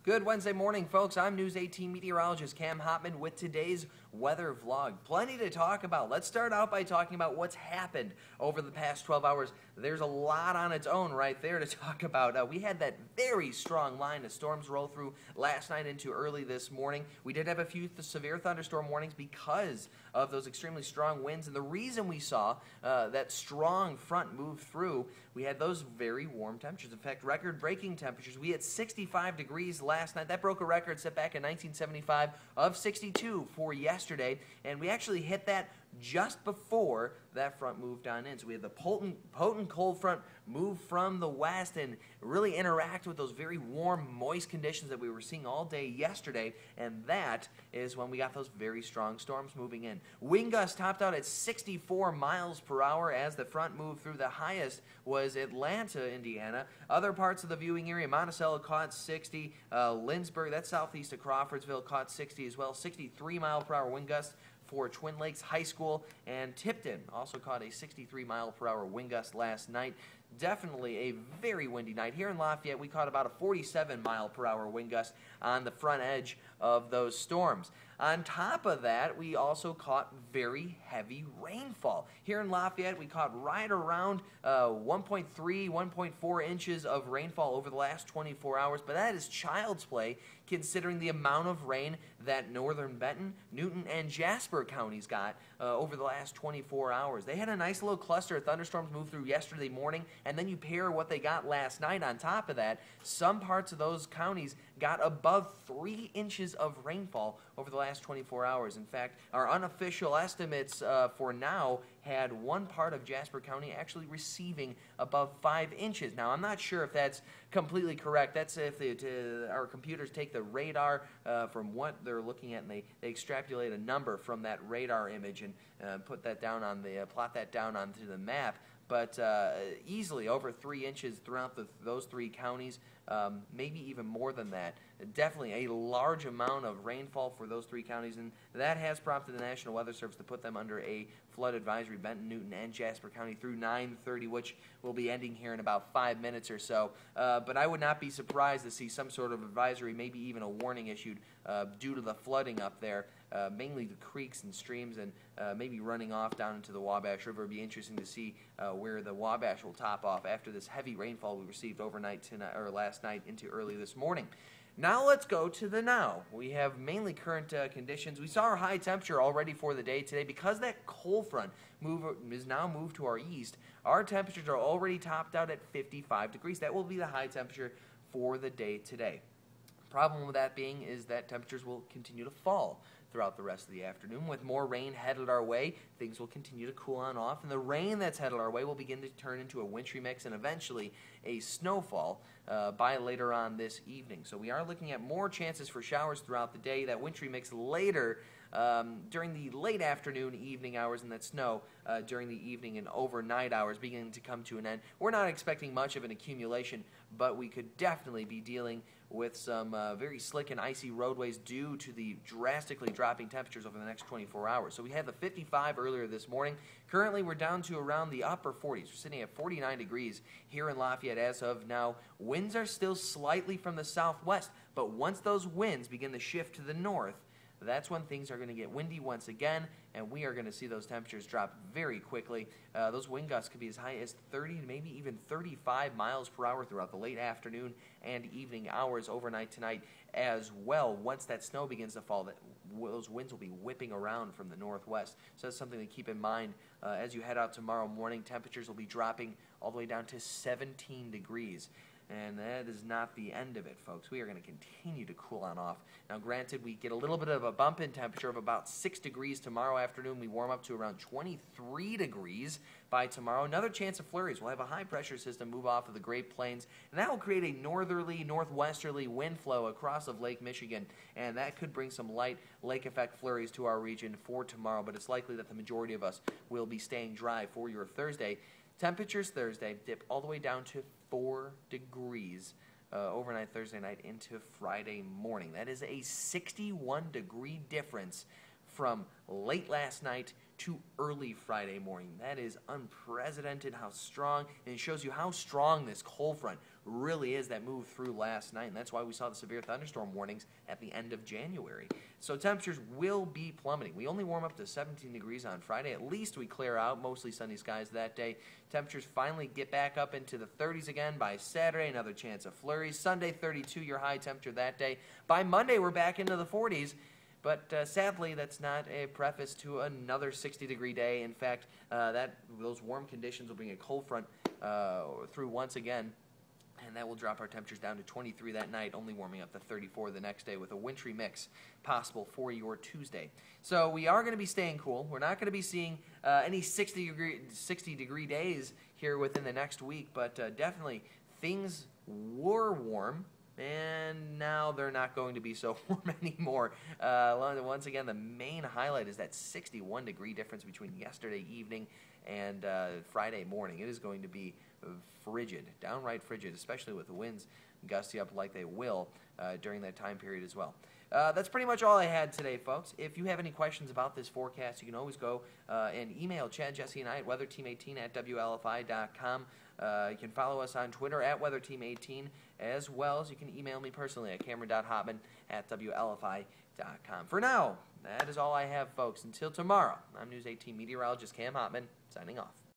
Good Wednesday morning, folks. I'm News 18 meteorologist Cam Hopman with today's weather vlog. Plenty to talk about. Let's start out by talking about what's happened over the past 12 hours. There's a lot on its own right there to talk about. We had that very strong line of storms roll through last night into early this morning. We did have a few severe thunderstorm warnings because of those extremely strong winds, and the reason we saw that strong front move through, we had those very warm temperatures. In fact, record-breaking temperatures. We had 65 degrees last night. That broke a record set back in 1975 of 62 for yesterday, and we actually hit that just before that front moved on in. So we had the potent cold front move from the west and really interact with those very warm, moist conditions that we were seeing all day yesterday, and that is when we got those very strong storms moving in. Wind gusts topped out at 64 miles per hour as the front moved through. The highest was Atlanta, Indiana. Other parts of the viewing area, Monticello caught 60, Lindsborg, that's southeast of Crawfordsville, caught 60 as well. 63 mile per hour wind gusts for Twin Lakes High School, and Tipton also caught a 63 mile per hour wind gust last night. Definitely a very windy night. Here in Lafayette, we caught about a 47 mile per hour wind gust on the front edge of those storms. On top of that, we also caught very heavy rainfall. Here in Lafayette, we caught right around 1.3, 1.4 inches of rainfall over the last 24 hours, but that is child's play considering the amount of rain that northern Benton, Newton, and Jasper counties got over the last 24 hours. They had a nice little cluster of thunderstorms move through yesterday morning, and then you pair what they got last night on top of that. Some parts of those counties got above 3 inches of rainfall over the last 24 hours. In fact, our unofficial estimates for now had one part of Jasper County actually receiving above 5 inches. Now, I'm not sure if that's completely correct. That's if our computers take the radar from what they're looking at, and they extrapolate a number from that radar image and put that down on the plot that down onto the map. But easily over 3 inches throughout those three counties, maybe even more than that. Definitely a large amount of rainfall for those three counties, and that has prompted the National Weather Service to put them under a flood advisory, Benton, Newton, and Jasper County through 9:30, which will be ending here in about 5 minutes or so. But I would not be surprised to see some sort of advisory, maybe even a warning issued due to the flooding up there, mainly the creeks and streams, and maybe running off down into the Wabash River. It'd be interesting to see where the Wabash will top off after this heavy rainfall we received overnight tonight, or last night into early this morning. Now let's go to the now. We have mainly current conditions. We saw our high temperature already for the day today. Because that cold front is now moved to our east, our temperatures are already topped out at 55 degrees. That will be the high temperature for the day today. Problem with that being is that temperatures will continue to fall throughout the rest of the afternoon. With more rain headed our way, things will continue to cool on off, and the rain that's headed our way will begin to turn into a wintry mix and eventually a snowfall by later on this evening. So we are looking at more chances for showers throughout the day. That wintry mix later during the late afternoon, evening hours, and that snow during the evening and overnight hours beginning to come to an end. We're not expecting much of an accumulation, but we could definitely be dealing with some very slick and icy roadways due to the drastically dropping temperatures over the next 24 hours. So we had the 55 earlier this morning. Currently, we're down to around the upper 40s. We're sitting at 49 degrees here in Lafayette as of now. Winds are still slightly from the southwest, but once those winds begin to shift to the north, that's when things are going to get windy once again, and we are going to see those temperatures drop very quickly. Those wind gusts could be as high as 30 to maybe even 35 miles per hour throughout the late afternoon and evening hours overnight tonight as well. Once that snow begins to fall, those winds will be whipping around from the northwest. So that's something to keep in mind as you head out tomorrow morning. Temperatures will be dropping all the way down to 17 degrees. And that is not the end of it, folks. We are going to continue to cool on off. Now, granted, we get a little bit of a bump in temperature of about 6 degrees tomorrow afternoon. We warm up to around 23 degrees by tomorrow. Another chance of flurries. We'll have a high-pressure system move off of the Great Plains, and that will create a northerly, northwesterly wind flow across of Lake Michigan, and that could bring some light lake effect flurries to our region for tomorrow, but it's likely that the majority of us will be staying dry for your Thursday. Temperatures Thursday dip all the way down to 4 degrees overnight Thursday night into Friday morning. That is a 61-degree difference from late last night to early Friday morning. That is unprecedented how strong, and it shows you how strong this cold front really is that moved through last night, and that's why we saw the severe thunderstorm warnings at the end of January. So temperatures will be plummeting. We only warm up to 17 degrees on Friday. At least we clear out, mostly sunny skies that day. Temperatures finally get back up into the 30s again by Saturday. Another chance of flurries. Sunday, 32 your high temperature that day. By Monday, we're back into the 40s. But sadly, that's not a preface to another 60-degree day. In fact, those warm conditions will bring a cold front through once again, and that will drop our temperatures down to 23 that night, only warming up to 34 the next day with a wintry mix possible for your Tuesday. So we are going to be staying cool. We're not going to be seeing any 60-degree days here within the next week, but definitely things were warm. And now they're not going to be so warm anymore. Once again, the main highlight is that 61-degree difference between yesterday evening and Friday morning. It is going to be frigid, downright frigid, especially with the winds gusty up like they will during that time period as well. That's pretty much all I had today, folks. If you have any questions about this forecast, you can always go and email Chad, Jesse, and I at weatherteam18@WLFI.com. You can follow us on Twitter at weatherteam18, as well as you can email me personally at cameron.hotman@WLFI.com. For now, that is all I have, folks. Until tomorrow, I'm News 18 meteorologist Cam Hotman, signing off.